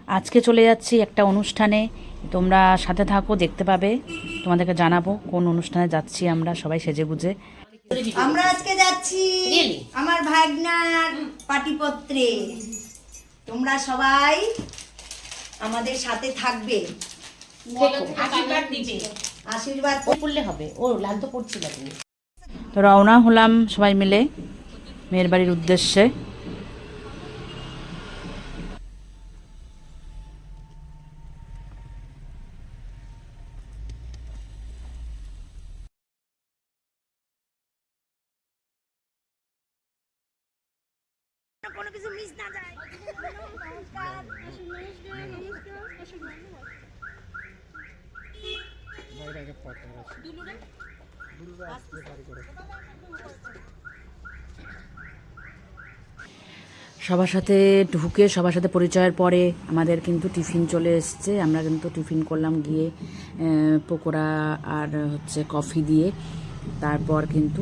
আজকে চলে যাচ্ছি একটা অনুষ্ঠানে, তোমরা সাথে থাকো, দেখতে পাবে। তোমাদেরকে জানাবো কোন অনুষ্ঠানে যাচ্ছি আমরা সবাই সেজেগুজে। আমরা আজকে যাচ্ছি আমার ভাগনার পাটিপত্রে। তোমরা সবাই আমাদের সাথে থাকবে, আশীর্বাদ দিবে, আশীর্বাদ পড়লে হবে। ও লাল তো পড়ছিল তুমি। তো রওনা হলাম সবাই মিলে মেয়ের বাড়ির উদ্দেশ্যে। কোনো কিছু মিস না যায়। সবার সাথে ঢুকে সবার সাথে পরিচয়ের পরে আমাদের কিন্তু টিফিন চলে এসছে। আমরা কিন্তু টিফিন করলাম গিয়ে পকোড়া আর হচ্ছে কফি দিয়ে। তারপর কিন্তু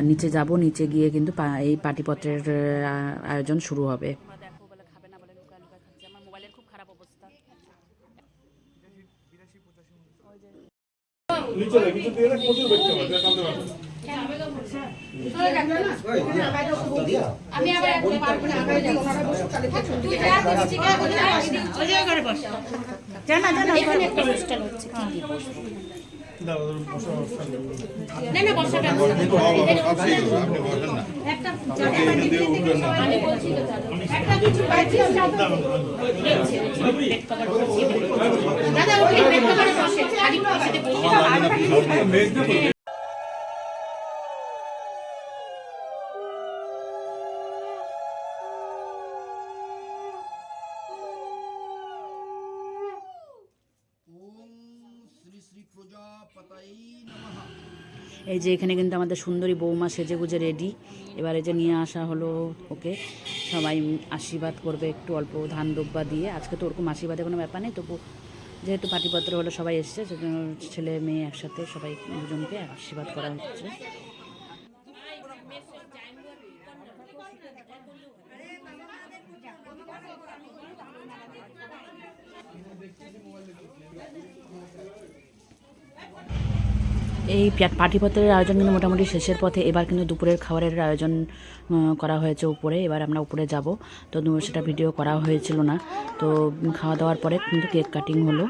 নিচে যাব, নিচে গিয়ে কিন্তু এই পাটিপত্রের আয়োজন শুরু হবে। আমি আবার পারবো না, আগে যাবো না, বসো তাহলে তুই যা দিচ্ছি কা বলে আসি ওই জায়গায় করে বস। জানা এখানে একটা অনুষ্ঠান হচ্ছে, কি দিয়ে বসবো? না না বসাটা একটা জায়গা বাড়ি দিয়ে আমি বলছি তো একটা কিছু বাইরে দাদা ওকে ব্যাক করে বসে খালি বসে বসে। এই যে এখানে কিন্তু আমাদের সুন্দরী বৌমা সেজে গুজে রেডি। এবারে যে নিয়ে আসা হলো ওকে, সবাই আশীর্বাদ করবে একটু অল্প ধান দুব্বা দিয়ে। আজকে তো ওরকম আশীর্বাদের কোনো ব্যাপার নেই, তবু যেহেতু পাটিপত্র হলো সবাই এসছে, সেজন্য ছেলে মেয়ে একসাথে সবাই দুজনকে আশীর্বাদ করা হচ্ছে। এই পাটিপত্রের আয়োজন কিন্তু মোটামুটি শেষের পথে। এবার কিন্তু দুপুরের খাবারের আয়োজন করা হয়েছে উপরে। এবার আমরা উপরে যাব, তো সেটা ভিডিও করা হয়েছিল না। তো খাওয়া দাওয়ার পরে কিন্তু কেক কাটিং হলো।